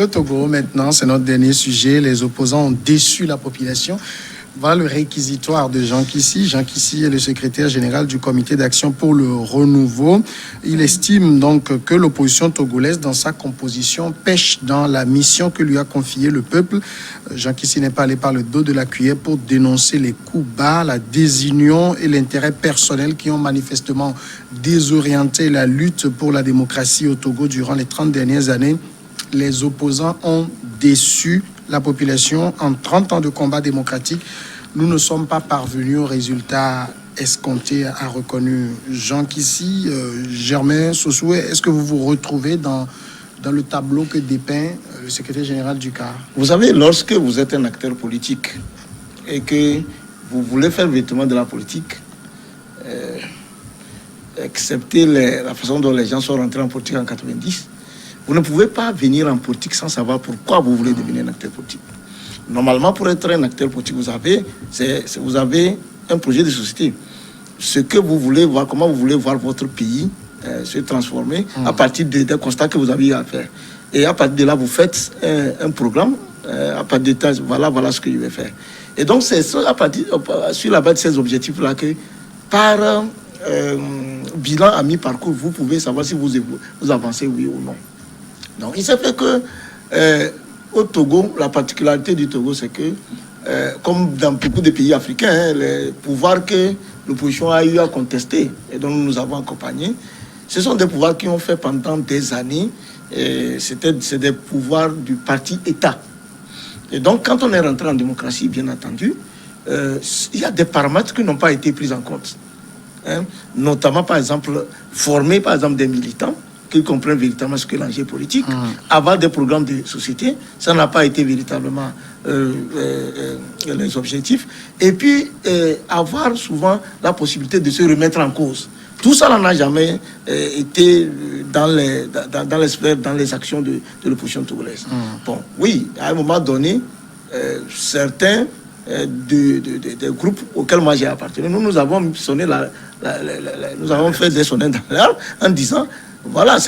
Le Togo, maintenant, c'est notre dernier sujet. Les opposants ont déçu la population. Voilà le réquisitoire de Jean Kissi. Jean Kissi est le secrétaire général du comité d'action pour le renouveau. Il estime donc que l'opposition togolaise, dans sa composition, pêche dans la mission que lui a confiée le peuple. Jean Kissi n'est pas allé par le dos de la cuillère pour dénoncer les coups bas, la désunion et l'intérêt personnel qui ont manifestement désorienté la lutte pour la démocratie au Togo durant les 30 dernières années. Les opposants ont déçu la population en 30 ans de combat démocratique. Nous ne sommes pas parvenus au résultat escompté, a reconnu Jean Kissi. Germain Sossoué, est-ce que vous vous retrouvez dans le tableau que dépeint le secrétaire général du CAR? Vous savez, lorsque vous êtes un acteur politique et que vous voulez faire véritablement de la politique, excepté la façon dont les gens sont rentrés en politique en 90, vous ne pouvez pas venir en politique sans savoir pourquoi vous voulez devenir un acteur politique. Normalement, pour être un acteur politique, vous avez un projet de société. Ce que vous voulez voir, comment vous voulez voir votre pays se transformer à partir des constats que vous avez à faire. Et à partir de là, vous faites un programme. À partir de là, voilà ce que je vais faire. Et donc, c'est sur la base de ces objectifs-là que, par bilan à mi-parcours, vous pouvez savoir si vous avancez, oui ou non. Donc, il s'est fait que au Togo, la particularité du Togo, c'est que, comme dans beaucoup de pays africains, les pouvoirs que l'opposition a eu à contester et dont nous avons accompagné, ce sont des pouvoirs qui ont fait pendant des années, c'est des pouvoirs du parti État. Et donc, quand on est rentré en démocratie, bien entendu, il y a des paramètres qui n'ont pas été pris en compte. Notamment, par exemple, former par exemple des militants qui comprennent véritablement ce que l'enjeu politique, avoir des programmes de société, ça n'a pas été véritablement les objectifs. Et puis, avoir souvent la possibilité de se remettre en cause. Tout ça n'a jamais été dans les actions de l'opposition togolaise. Bon, oui, à un moment donné, certains des groupes auxquels moi j'ai appartenu, nous avons sonné nous avons fait des sonnets dans l'air en disant voilà.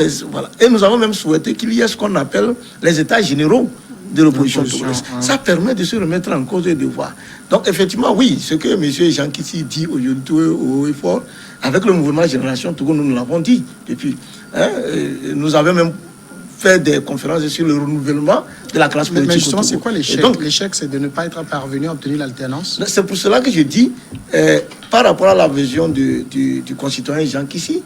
Et nous avons même souhaité qu'il y ait ce qu'on appelle les états généraux de l'opposition togolaise. Ça permet de se remettre en cause et de voir. Donc effectivement, oui, ce que M. Jean Kissi dit aujourd'hui au effort, avec le mouvement Génération Togo, nous l'avons dit depuis. Nous avons même fait des conférences sur le renouvellement de la classe politique. Mais justement, c'est quoi l'échec? L'échec, c'est de ne pas être parvenu à obtenir l'alternance. C'est pour cela que je dis, par rapport à la vision du concitoyen Jean Kissi,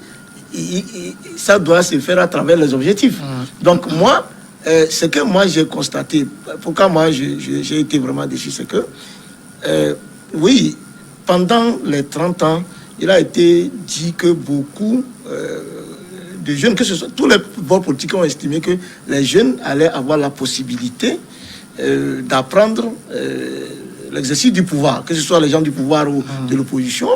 ça doit se faire à travers les objectifs. Donc moi, ce que moi j'ai constaté, pourquoi moi j'ai été vraiment déçu, c'est que, oui, pendant les 30 ans, il a été dit que beaucoup de jeunes, que ce soit tous les pouvoirs politiques ont estimé que les jeunes allaient avoir la possibilité d'apprendre l'exercice du pouvoir, que ce soit les gens du pouvoir ou de l'opposition.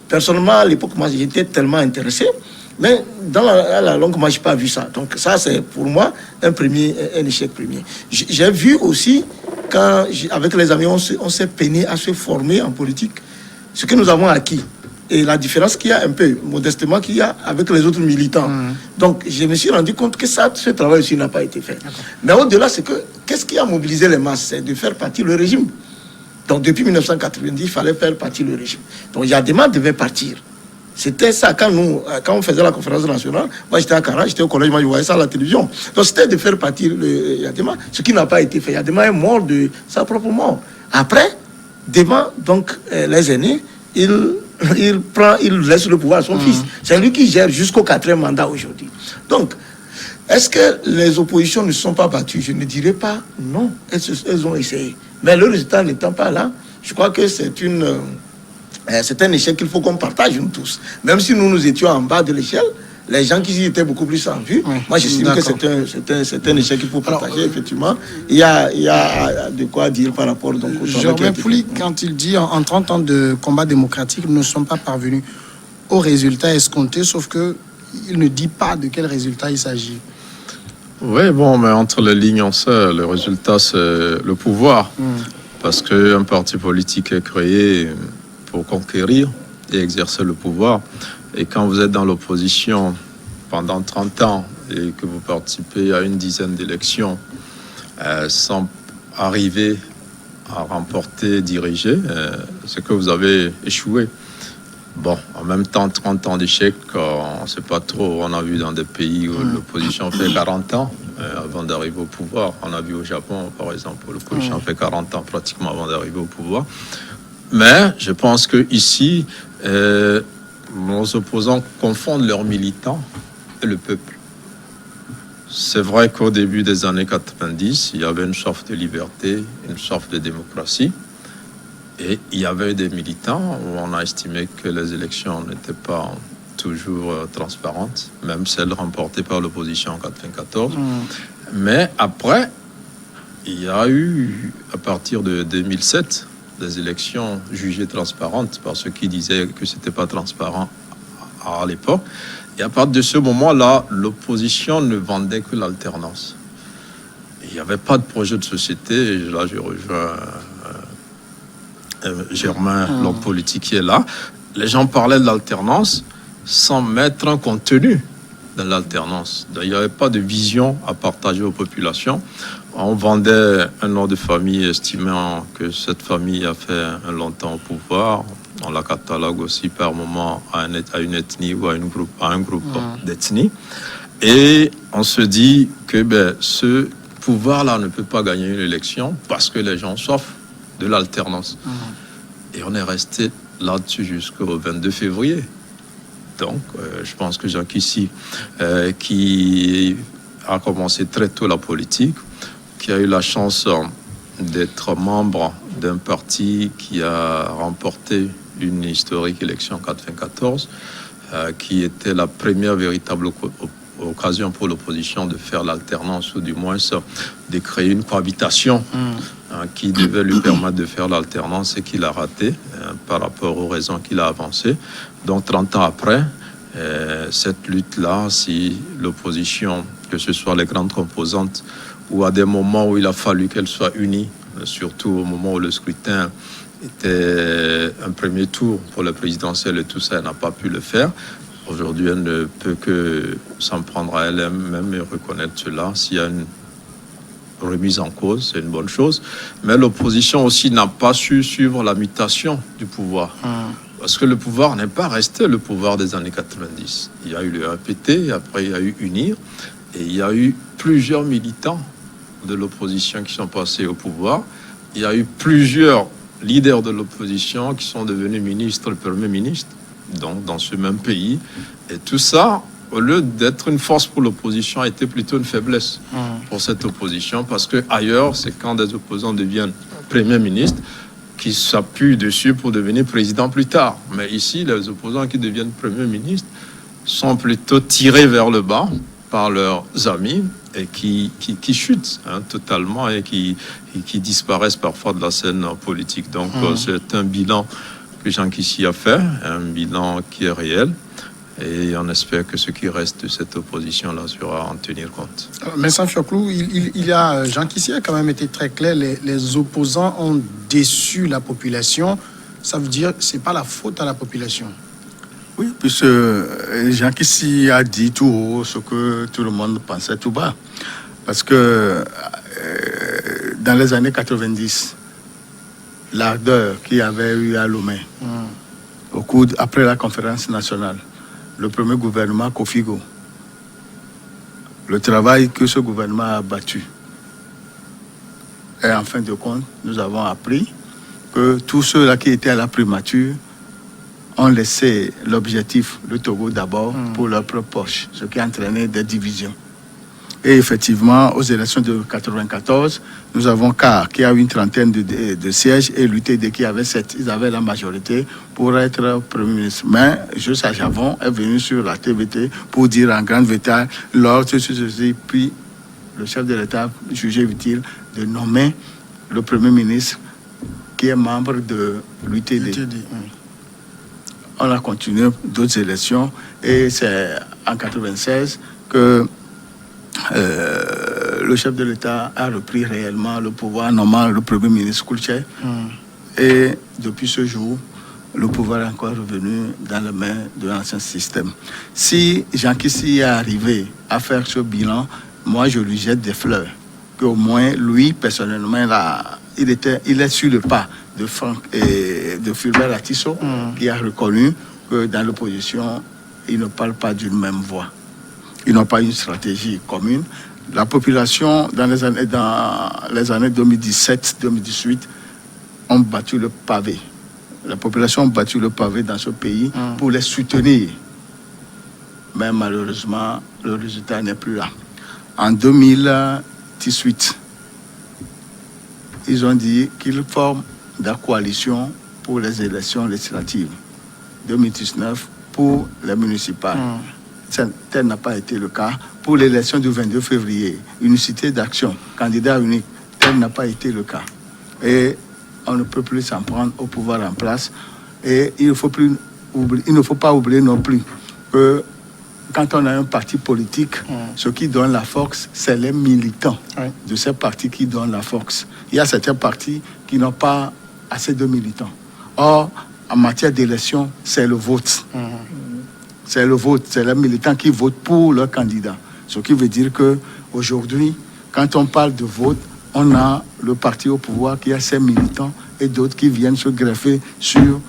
Personnellement, à l'époque, moi, j'étais tellement intéressé, mais dans la longue, moi, je n'ai pas vu ça. Donc ça, c'est pour moi un échec premier. J'ai vu aussi, avec les amis, on s'est peiné à se former en politique, ce que nous avons acquis. Et la différence qu'il y a un peu, modestement, qu'il y a avec les autres militants. Donc, je me suis rendu compte que ce travail aussi n'a pas été fait. Mais au-delà, c'est que, qu'est-ce qui a mobilisé les masses? C'est de faire partir le régime. Donc, depuis 1990, il fallait faire partir le régime. Donc, Yadema devait partir. C'était ça, quand on faisait la conférence nationale, moi j'étais à Kara, j'étais au collège, moi je voyais ça à la télévision. Donc, c'était de faire partir Yadema, ce qui n'a pas été fait. Yadema est mort de sa propre mort. Après, devant donc, les aînés, il laisse le pouvoir à son fils. C'est lui qui gère jusqu'au 4e mandat aujourd'hui. Donc, est-ce que les oppositions ne se sont pas battues? Je ne dirais pas non. Elles ont essayé. Mais le résultat n'étant pas là, je crois que c'est un échec qu'il faut qu'on partage nous tous. Même si nous étions en bas de l'échelle, les gens qui y étaient beaucoup plus en vue, moi j'estime que c'est un échec qu'il faut partager. Alors, effectivement, il y a de quoi dire par rapport donc, au Germain Pouli, quand il dit en 30 ans de combat démocratique, nous ne sommes pas parvenus au résultat escompté, sauf qu'il ne dit pas de quel résultat il s'agit. Oui, bon, mais entre les lignes, on sait, le résultat, c'est le pouvoir. Parce qu'un parti politique est créé pour conquérir et exercer le pouvoir. Et quand vous êtes dans l'opposition pendant 30 ans et que vous participez à une dizaine d'élections sans arriver à remporter, diriger, c'est que vous avez échoué. Bon, en même temps, 30 ans d'échec, on ne sait pas trop. On a vu dans des pays où l'opposition fait 40 ans avant d'arriver au pouvoir. On a vu au Japon, par exemple, où l'opposition fait 40 ans pratiquement avant d'arriver au pouvoir. Mais je pense qu'ici, nos opposants confondent leurs militants et le peuple. C'est vrai qu'au début des années 90, il y avait une soif de liberté, une soif de démocratie. Et il y avait des militants où on a estimé que les élections n'étaient pas toujours transparentes, même celles remportées par l'opposition en 1994. Mais après, il y a eu, à partir de 2007, des élections jugées transparentes par ceux qui disaient que ce n'était pas transparent à l'époque. Et à partir de ce moment-là, l'opposition ne vendait que l'alternance. Il n'y avait pas de projet de société. Et là, je rejoins Germain, l'homme politique qui est là. Les gens parlaient de l'alternance sans mettre un contenu dans l'alternance. Il n'y avait pas de vision à partager aux populations. On vendait un nom de famille estimant que cette famille a fait un longtemps au pouvoir. On la catalogue aussi par moment à une ethnie ou à un groupe d'ethnie. Et on se dit que ce pouvoir-là ne peut pas gagner une élection parce que les gens souffrent de l'alternance. Et on est resté là-dessus jusqu'au 22 février. Donc, je pense que Jean Kissy, qui a commencé très tôt la politique, qui a eu la chance d'être membre d'un parti qui a remporté une historique élection en 1994, qui était la première véritable occasion pour l'opposition de faire l'alternance, ou du moins de créer une cohabitation qui devait lui permettre de faire l'alternance et qu'il a raté par rapport aux raisons qu'il a avancées. Donc 30 ans après, cette lutte-là, si l'opposition, que ce soit les grandes composantes, ou à des moments où il a fallu qu'elle soit unie, surtout au moment où le scrutin était un premier tour pour le présidentiel et tout ça, elle n'a pas pu le faire. Aujourd'hui, elle ne peut que s'en prendre à elle-même et reconnaître cela. S'il y a une remise en cause, c'est une bonne chose. Mais l'opposition aussi n'a pas su suivre la mutation du pouvoir. Parce que le pouvoir n'est pas resté le pouvoir des années 90. Il y a eu le APT, après il y a eu UNIR, et il y a eu plusieurs militants de l'opposition qui sont passés au pouvoir. Il y a eu plusieurs leaders de l'opposition qui sont devenus ministres, le premier ministre, donc dans ce même pays. Et tout ça, au lieu d'être une force pour l'opposition, a été plutôt une faiblesse pour cette opposition, parce que ailleurs, c'est quand des opposants deviennent premiers ministres qui s'appuient dessus pour devenir président plus tard. Mais ici, les opposants qui deviennent premiers ministres sont plutôt tirés vers le bas par leurs amis et qui chutent totalement et qui disparaissent parfois de la scène politique. Donc c'est un bilan que Jean Kissy a fait, un bilan qui est réel. Et on espère que ce qui reste de cette opposition-là sera en tenir compte. Mais sans Fioclou, Jean Kissy a quand même été très clair. Les opposants ont déçu la population. Ça veut dire que ce n'est pas la faute à la population. Oui, puisque Jean Kissy a dit tout haut ce que tout le monde pensait tout bas. Parce que dans les années 90, l'ardeur qu'il y avait eu à Lomé, après la conférence nationale, le premier gouvernement Kofigo, le travail que ce gouvernement a battu. Et en fin de compte, nous avons appris que tous ceux-là qui étaient à la primature ont laissé l'objectif, le Togo d'abord, pour leur propre poche, ce qui a entraîné des divisions. Et effectivement, aux élections de 1994, nous avons CAR qui a eu une trentaine de sièges et l'UTD qui avait 7. Ils avaient la majorité pour être Premier ministre. Mais Joseph Ajavon est venu sur la TVT pour dire en grande vétale, lors de ceci, puis le chef de l'État jugé utile de nommer le Premier ministre qui est membre de l'UTD. On a continué d'autres élections et c'est en 1996 que le chef de l'État a repris réellement le pouvoir, nommant le Premier ministre Koulché. Et depuis ce jour, le pouvoir est encore revenu dans les mains de l'ancien système. Si Jean Kissi est arrivé à faire ce bilan, moi je lui jette des fleurs. Qu'au moins, lui, personnellement, il est sur le pas de Fulbert Atisso, qui a reconnu que dans l'opposition, ils ne parlent pas d'une même voix. Ils n'ont pas une stratégie commune. La population, dans les années 2017-2018, ont battu le pavé. La population a battu le pavé dans ce pays pour les soutenir. Mais malheureusement, le résultat n'est plus là. En 2018, ils ont dit qu'ils forment la coalition pour les élections législatives. 2019 pour les municipales. Tel n'a pas été le cas. Pour l'élection du 22 février, unicité d'action, candidat unique, tel n'a pas été le cas. Et on ne peut plus s'en prendre au pouvoir en place. Et il ne faut pas oublier non plus que quand on a un parti politique, ce qui donne la force, c'est les militants de ces partis qui donnent la force. Il y a certains partis qui n'ont pas assez de militants. Or, en matière d'élection, c'est le vote. C'est le vote, c'est les militants qui votent pour leur candidat. Ce qui veut dire qu'aujourd'hui, quand on parle de vote, on a le parti au pouvoir qui a ses militants et d'autres qui viennent se greffer sur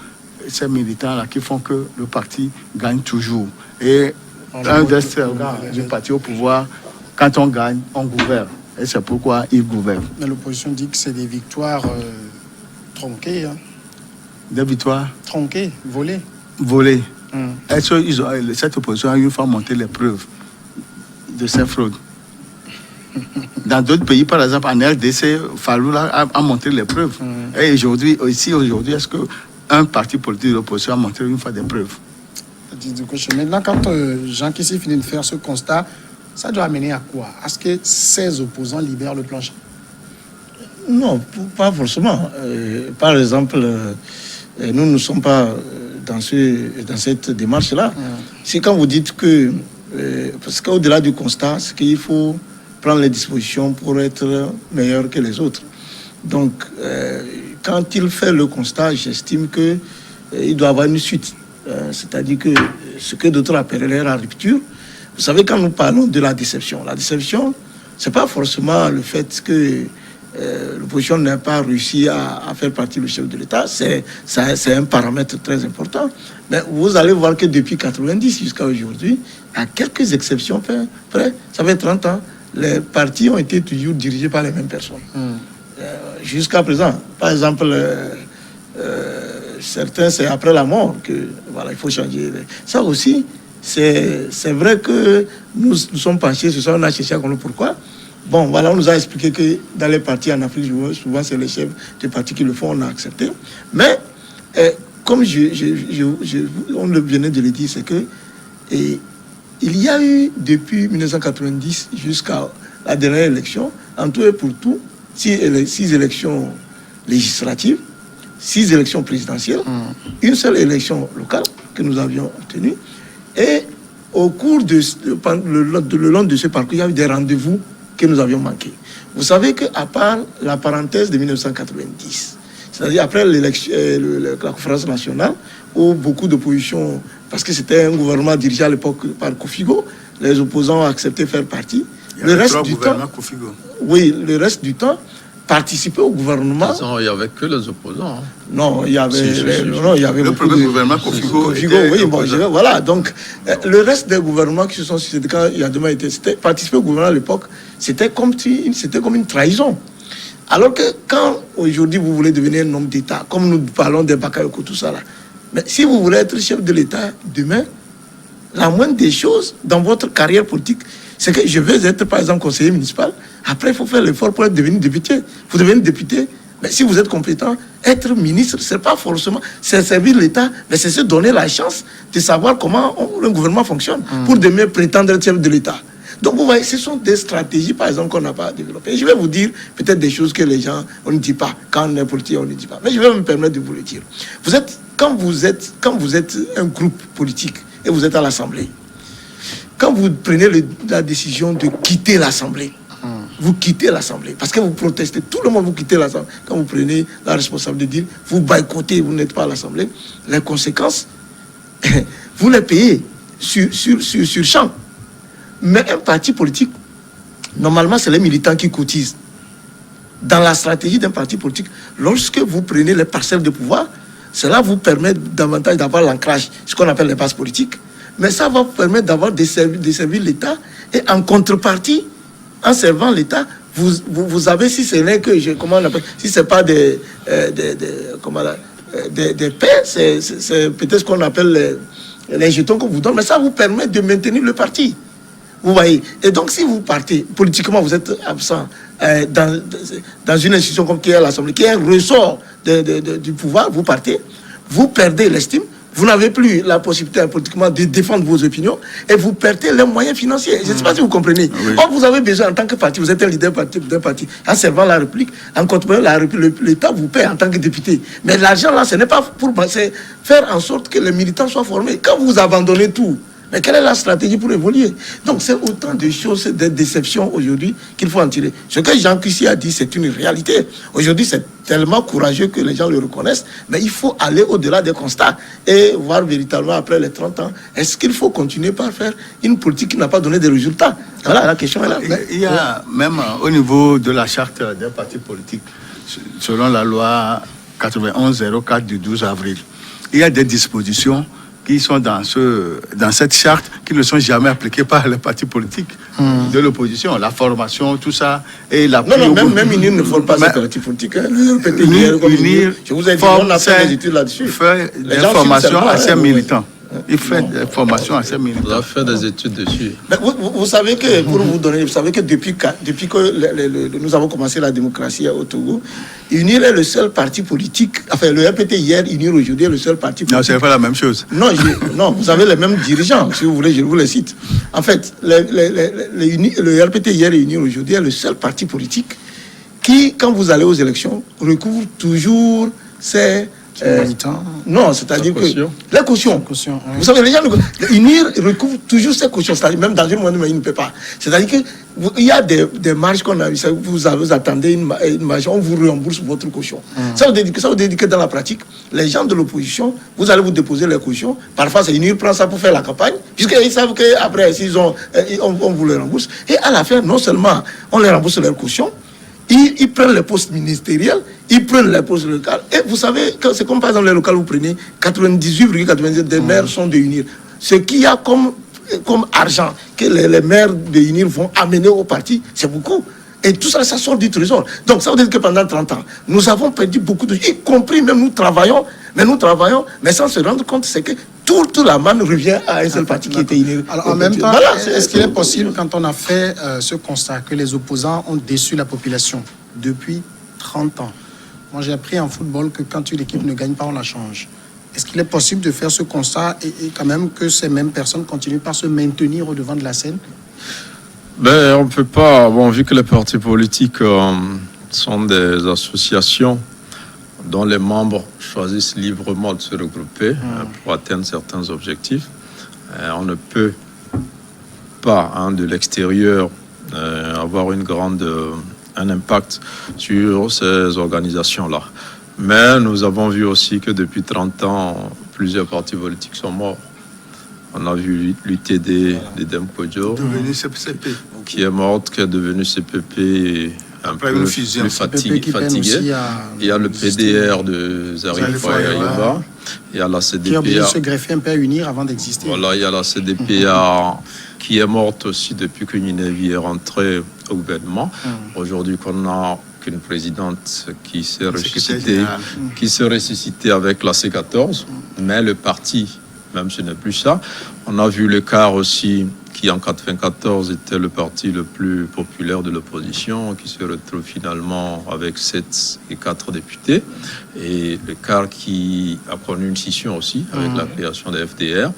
ces militants-là qui font que le parti gagne toujours. Et un des slogans du parti au pouvoir, quand on gagne, on gouverne. Et c'est pourquoi il gouverne. Mais l'opposition dit que c'est des victoires tronquées. Hein. Des victoires tronquées, volées. Volées. Est-ce que cette opposition a une fois monté les preuves de ces fraudes? Dans d'autres pays, par exemple, en RDC, Faloula a montré les preuves. Et aujourd'hui, est-ce qu'un parti politique de l'opposition a montré une fois des preuves? Maintenant, quand Jean Kissi finit de faire ce constat, ça doit amener à quoi? À ce que ces opposants libèrent le plancher? Non, pas forcément. Par exemple, nous ne sommes pas dans cette démarche-là. C'est quand vous dites que, parce qu'au-delà du constat, c'est qu'il faut prendre les dispositions pour être meilleur que les autres. Donc, quand il fait le constat, j'estime qu'il doit avoir une suite. C'est-à-dire que ce que d'autres appelleraient la rupture, vous savez, quand nous parlons de la déception, ce n'est pas forcément le fait que l'opposition n'a pas réussi à faire partie du chef de l'État, c'est un paramètre très important. Mais vous allez voir que depuis 1990 jusqu'à aujourd'hui, à quelques exceptions près, ça fait 30 ans, les partis ont été toujours dirigés par les mêmes personnes. Jusqu'à présent, par exemple, certains, c'est après la mort que voilà, il faut changer. Ça aussi, c'est vrai que nous sommes penchés sur ça, on a cherché à comprendre pourquoi. Bon, voilà, on nous a expliqué que dans les partis en Afrique, souvent c'est les chefs des partis qui le font, on a accepté. Mais, comme on venait de le dire, c'est que il y a eu, depuis 1990 jusqu'à la dernière élection, en tout et pour tout, 6 élections législatives, 6 élections présidentielles, une seule élection locale que nous avions obtenue. Et au cours le long de ce parcours, il y a eu des rendez-vous que nous avions manqués. Vous savez qu'à part la parenthèse de 1990, c'est-à-dire après la conférence nationale, où beaucoup d'opposition, parce que c'était un gouvernement dirigé à l'époque par Kofigo, les opposants ont accepté de faire partie. Le reste du temps, oui, le reste du temps, participer au gouvernement. Il n'y avait que les opposants. Hein. Non, il y avait, il y avait le premier gouvernement Kofigo. Oui, bon, voilà. Donc, le reste des gouvernements qui se sont succédés quand il y a demain été, participer au gouvernement à l'époque, c'était comme une trahison. Alors que quand aujourd'hui vous voulez devenir un homme d'État, comme nous parlons des Bakayoko, tout ça là, mais si vous voulez être chef de l'État demain, la moindre des choses dans votre carrière politique, c'est que je veux être par exemple conseiller municipal. Après, il faut faire l'effort pour devenir député. Vous devenez député, mais si vous êtes compétent, être ministre, c'est pas forcément, c'est servir l'État, mais c'est se donner la chance de savoir comment le gouvernement fonctionne pour demain prétendre être chef de l'État. Donc, vous voyez, ce sont des stratégies, par exemple, qu'on n'a pas développées. Et je vais vous dire peut-être des choses que les gens, on ne dit pas. Quand on est politique, on ne dit pas. Mais je vais me permettre de vous le dire. Quand vous êtes un groupe politique et vous êtes à l'Assemblée, quand vous prenez la décision de quitter l'Assemblée, vous quittez l'Assemblée. Parce que vous protestez. Tout le monde, vous quittez l'Assemblée. Quand vous prenez la responsabilité de dire, vous boycottez, vous n'êtes pas à l'Assemblée, les conséquences, vous les payez sur champ. Mais un parti politique, normalement, c'est les militants qui cotisent. Dans la stratégie d'un parti politique, lorsque vous prenez les parcelles de pouvoir, cela vous permet davantage d'avoir l'ancrage, ce qu'on appelle les bases politiques. Mais ça va vous permettre d'avoir desservir l'État. Et en contrepartie, en servant l'État, vous avez, si ce n'est que, comment on appelle, si ce n'est pas des paix, c'est peut-être ce qu'on appelle les jetons qu'on vous donne, mais ça vous permet de maintenir le parti. Vous voyez. Et donc, si vous partez, politiquement, vous êtes absent dans une institution comme qui est l'Assemblée, qui est un ressort du pouvoir, vous partez, vous perdez l'estime, vous n'avez plus la possibilité politiquement de défendre vos opinions et vous perdez les moyens financiers. Je ne sais pas si vous comprenez. Oui. Or, vous avez besoin, en tant que parti, vous êtes un leader d'un parti, en servant la République, en contrôlant la République, l'État vous paie en tant que député. Mais l'argent là, ce n'est pas pour faire en sorte que les militants soient formés. Quand vous abandonnez tout, mais quelle est la stratégie pour évoluer? Donc, c'est autant de choses, de déceptions aujourd'hui qu'il faut en tirer. Ce que Jean Christie a dit, c'est une réalité. Aujourd'hui, c'est tellement courageux que les gens le reconnaissent, mais il faut aller au-delà des constats et voir véritablement, après les 30 ans, est-ce qu'il faut continuer par faire une politique qui n'a pas donné de résultats? Voilà, la question est là. Il y a même au niveau de la charte des partis politiques, selon la loi 91-04 du 12 avril, il y a des dispositions qui sont dans cette charte, qui ne sont jamais appliquées par les partis politiques de l'opposition. La formation, tout ça, et la... Non, même UNIR ne forme pas ces partis politiques. UNIR je vous ai dit, on a fait des études là-dessus. Fait des formations à ses militants. Il fait des formations à ses militants. On a fait des études dessus. Mais vous savez que, pour vous donner, vous savez que depuis que nous avons commencé la démocratie au Togo, UNIR est le seul parti politique, enfin le RPT hier, UNIR aujourd'hui est le seul parti politique. Non, c'est pas la même chose. Non, vous avez les mêmes dirigeants, si vous voulez, je vous les cite. En fait, le RPT hier et UNIR aujourd'hui est le seul parti politique qui, quand vous allez aux élections, recouvre toujours ses... non, c'est-à-dire que la caution. Oui. Vous savez, les gens, UNIR recouvre toujours ces cautions, c'est-à-dire même dans une monnaie, mais il ne peut pas. C'est-à-dire qu'il y a des marges qu'on a, vous attendez une marge, on vous rembourse votre caution. Ça veut dire que dans la pratique, les gens de l'opposition, vous allez vous déposer les cautions. Parfois, c'est UNIR prend ça pour faire la campagne, puisqu'ils savent qu'après, on vous les rembourse. Et à la fin, non seulement on les rembourse leurs cautions, ils prennent les postes ministériels, ils prennent les postes locaux. Et vous savez, c'est comme par exemple les locales, vous prenez 98,97% des maires sont de UNIR. Ce qu'il y a comme argent que les maires de UNIR vont amener au parti, c'est beaucoup. Et tout ça, ça sort du trésor. Donc ça veut dire que pendant 30 ans, nous avons perdu beaucoup de... Y compris même nous travaillons, mais sans se rendre compte, c'est que toute la manne revient à un seul parti qui était UNIR. Alors en même temps, est-ce qu'il est possible, quand on a fait ce constat, que les opposants ont déçu la population depuis 30 ans? Moi, j'ai appris en football que quand une équipe ne gagne pas, on la change. Est-ce qu'il est possible de faire ce constat et quand même que ces mêmes personnes continuent par se maintenir au devant de la scène? On ne peut pas, vu que les partis politiques sont des associations dont les membres choisissent librement de se regrouper pour atteindre certains objectifs, on ne peut pas, de l'extérieur, avoir un impact sur ces organisations-là. Mais nous avons vu aussi que depuis 30 ans, plusieurs partis politiques sont morts. On a vu l'UTD d'Edem Kodjo, qui est morte, qui est devenue CPP, un peu plus fatigué. Il y a le PDR de Zarif Fayaïba. Il y a la CDPA. Qui a obligé de se greffer un peu à UNIR avant d'exister. Voilà, il y a la CDPA qui est morte aussi depuis que Ninevi est rentrée au gouvernement. Aujourd'hui, qu'on a qu'une présidente qui s'est ressuscitée avec la C14, mais le parti, même ce n'est plus ça. On a vu le CAR aussi, qui en 1994 était le parti le plus populaire de l'opposition, qui se retrouve finalement avec 7 et 4 députés. Et le CAR qui a connu une scission aussi, avec la création des FDR.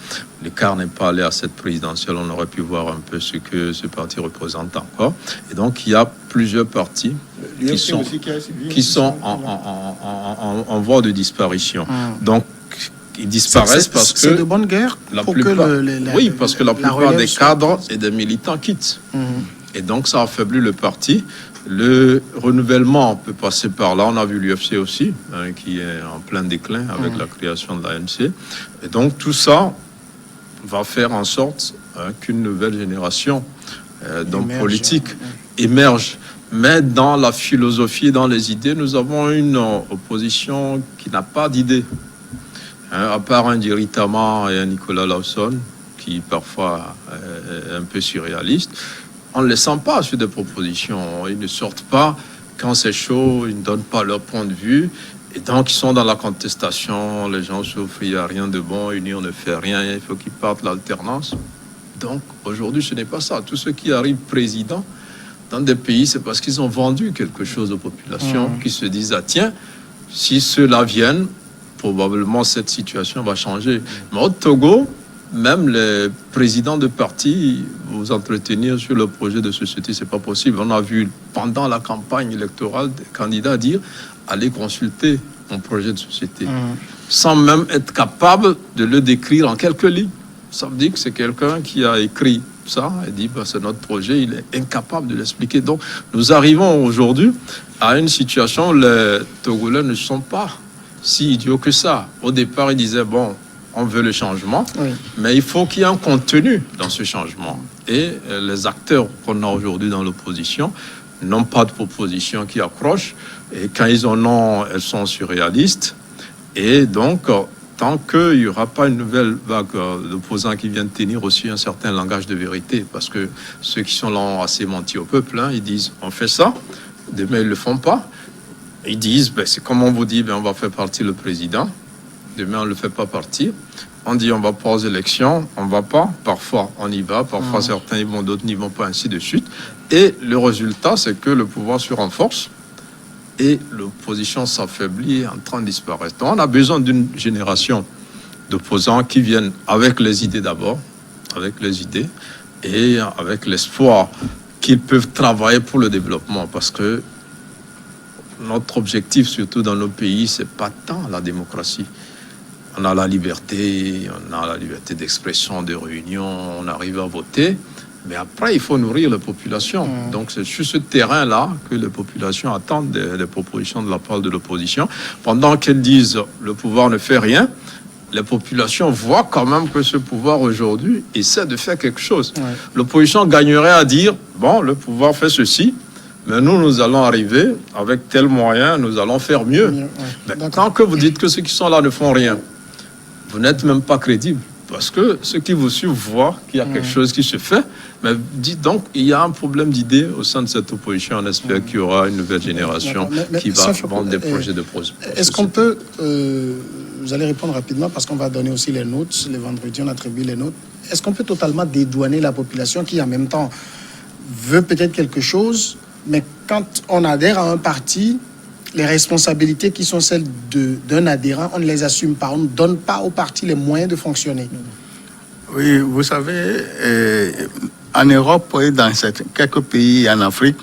Le CAR n'est pas allé à cette présidentielle, on aurait pu voir un peu ce que ce parti représente encore. Et donc, il y a plusieurs partis qui sont en voie de disparition. Donc, ils disparaissent parce que... C'est de bonne guerre parce que la plupart des cadres et des militants quittent. Et donc, ça affaiblit le parti. Le renouvellement peut passer par là. On a vu l'UFC aussi, qui est en plein déclin avec la création de l'ANC. Et donc, tout ça va faire en sorte qu'une nouvelle génération d'hommes politiques émerge. Mais dans la philosophie, dans les idées, nous avons une opposition qui n'a pas d'idées. À part un Jerry Tama et un Nicolas Lawson, qui parfois est un peu surréaliste, on ne les sent pas sur des propositions. Ils ne sortent pas quand c'est chaud, ils ne donnent pas leur point de vue. Et donc, ils sont dans la contestation, les gens souffrent, il n'y a rien de bon, Union ne fait rien, il faut qu'ils partent l'alternance. Donc, aujourd'hui, ce n'est pas ça. Tous ceux qui arrivent présidents dans des pays, c'est parce qu'ils ont vendu quelque chose aux populations, qui se disent, ah tiens, si ceux-là viennent, probablement cette situation va changer. Mais au Togo, même les présidents de partis, vous entretenir sur le projet de société, c'est pas possible. On a vu pendant la campagne électorale des candidats dire, allez consulter mon projet de société, sans même être capable de le décrire en quelques lignes. Ça veut dire que c'est quelqu'un qui a écrit ça et dit c'est notre projet, il est incapable de l'expliquer. Donc nous arrivons aujourd'hui à une situation où les Togolais ne sont pas si idiots que ça. Au départ, ils disaient on veut le changement, mais il faut qu'il y ait un contenu dans ce changement. Et les acteurs qu'on a aujourd'hui dans l'opposition n'ont pas de proposition qui accroche. Et quand ils en ont, elles sont surréalistes. Et donc, tant qu'il n'y aura pas une nouvelle vague d'opposants qui viennent tenir aussi un certain langage de vérité, parce que ceux qui sont là ont assez menti au peuple, ils disent on fait ça, demain ils ne le font pas. Ils disent c'est comme on vous dit, on va faire partir le président, demain on ne le fait pas partir. On dit on va pas aux élections, on ne va pas, parfois on y va, parfois certains y vont, d'autres n'y vont pas, ainsi de suite. Et le résultat, c'est que le pouvoir se renforce et l'opposition s'affaiblit, est en train de disparaître. Donc on a besoin d'une génération d'opposants qui viennent avec les idées d'abord, avec les idées, et avec l'espoir qu'ils peuvent travailler pour le développement, parce que notre objectif, surtout dans nos pays, c'est pas tant la démocratie. On a la liberté d'expression, de réunion, on arrive à voter, mais après, il faut nourrir la population. Donc, c'est sur ce terrain-là que les populations attendent des propositions de la part de l'opposition. Pendant qu'elles disent le pouvoir ne fait rien, les populations voient quand même que ce pouvoir aujourd'hui essaie de faire quelque chose. L'opposition gagnerait à dire le pouvoir fait ceci, mais nous allons arriver avec tel moyen, nous allons faire mieux. Mais tant que vous dites que ceux qui sont là ne font rien, vous n'êtes même pas crédible. Parce que ceux qui vous suivent voient qu'il y a quelque chose qui se fait. Mais dites donc, il y a un problème d'idées au sein de cette opposition. On espère qu'il y aura une nouvelle génération qui va vendre des projets de projet. Est-ce qu'on peut... vous allez répondre rapidement parce qu'on va donner aussi les notes. Les vendredis, on attribue les notes. Est-ce qu'on peut totalement dédouaner la population qui, en même temps, veut peut-être quelque chose, mais quand on adhère à un parti, les responsabilités qui sont celles d'un adhérent, on ne les assume pas. On ne donne pas au parti les moyens de fonctionner. Oui, vous savez, en Europe et dans quelques pays en Afrique,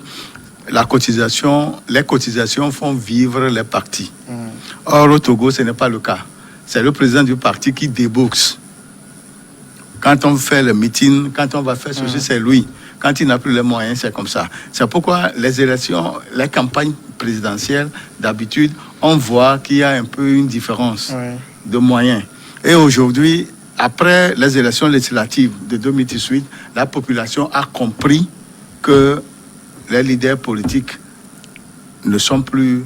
les cotisations font vivre les partis. Or, au Togo, ce n'est pas le cas. C'est le président du parti qui débourse. Quand on fait le meeting, quand on va faire ceci, c'est lui. Quand il n'a plus les moyens, c'est comme ça. C'est pourquoi les élections, les campagnes présidentielles, d'habitude, on voit qu'il y a un peu une différence de moyens. Et aujourd'hui, après les élections législatives de 2018, la population a compris que les leaders politiques ne sont plus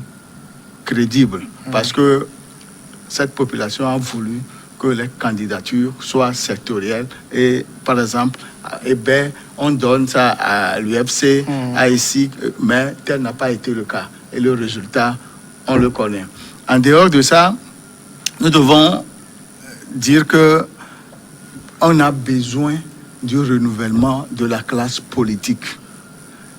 crédibles parce que cette population a voulu que les candidatures soient sectorielles et, par exemple, on donne ça à l'UFC, à ICI, mais tel n'a pas été le cas. Et le résultat, on le connaît. En dehors de ça, nous devons dire que on a besoin du renouvellement de la classe politique.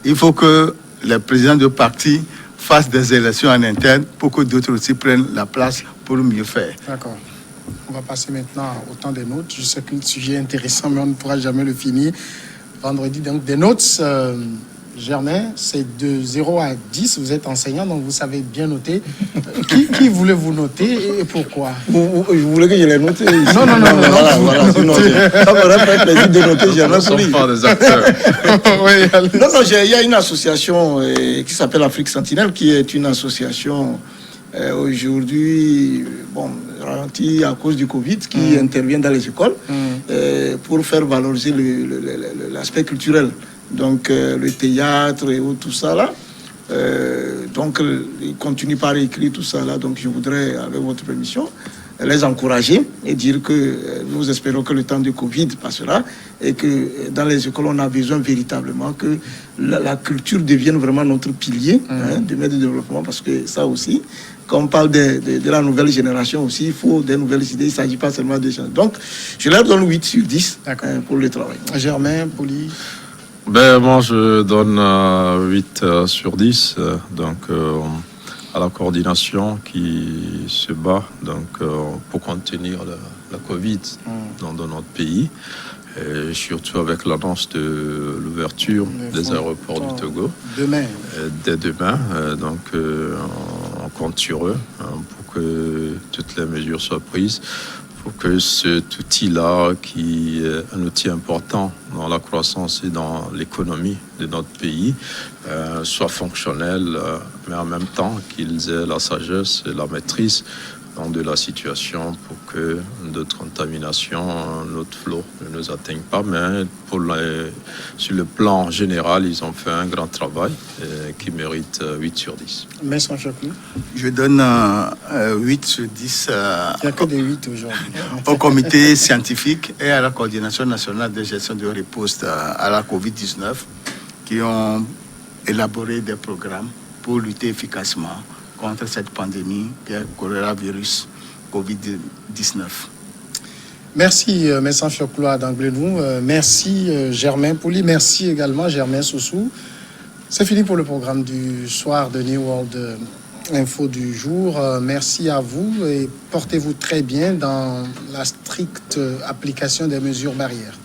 Il faut que les présidents de partis fassent des élections en interne pour que d'autres aussi prennent la place pour mieux faire. D'accord. On va passer maintenant au temps des notes. Je sais que le sujet est intéressant, mais on ne pourra jamais le finir. Vendredi, donc, des notes. Germain, c'est de 0 à 10. Vous êtes enseignant, donc vous savez bien noter. Qui voulez-vous noter et pourquoi? Vous voulez que je les note ici? Non. Voilà. Sinon, ça m'aurait fait plaisir de noter Germain Nous ne Pouli. sommes pas des acteurs. Oui, allez. Non, il y a une association qui s'appelle Afrique Sentinelle, qui est une association aujourd'hui ralentie à cause du Covid, qui intervient dans les écoles pour faire valoriser l'aspect culturel. Donc le théâtre et tout ça là. Donc ils continuent par écrire tout ça là. Donc je voudrais, avec votre permission, les encourager et dire que nous espérons que le temps du Covid passera et que dans les écoles, on a besoin véritablement que la culture devienne vraiment notre pilier de maître de développement, parce que ça aussi, quand on parle de la nouvelle génération aussi, il faut des nouvelles idées, il ne s'agit pas seulement de gens. Donc, je leur donne 8 sur 10 pour le travail. Germain Pouli. Moi, je donne 8 sur 10. À la coordination qui se bat pour contenir la Covid dans notre pays, et surtout avec l'annonce de l'ouverture des aéroports du Togo. Dès demain. On compte sur eux pour que toutes les mesures soient prises, pour que cet outil-là, qui est un outil important dans la croissance et dans l'économie de notre pays, soit fonctionnel, mais en même temps qu'ils aient la sagesse et la maîtrise de la situation pour que d'autres contaminations, notre flot ne nous atteignent pas. Mais sur le plan général, ils ont fait un grand travail qui mérite 8 sur 10. Mais sans choc. Je donne 8 sur 10 Il n'y a que des 8 aujourd'hui. au comité scientifique et à la coordination nationale de gestion de riposte à la COVID-19 qui ont élaboré des programmes pour lutter efficacement contre cette pandémie qui est le coronavirus COVID-19. Merci, Messan Fiokloa d'Anglenou. Merci, Germain Pouli. Merci également, Germain Soussou. C'est fini pour le programme du soir de New World Info du jour. Merci à vous et portez-vous très bien dans la stricte application des mesures barrières.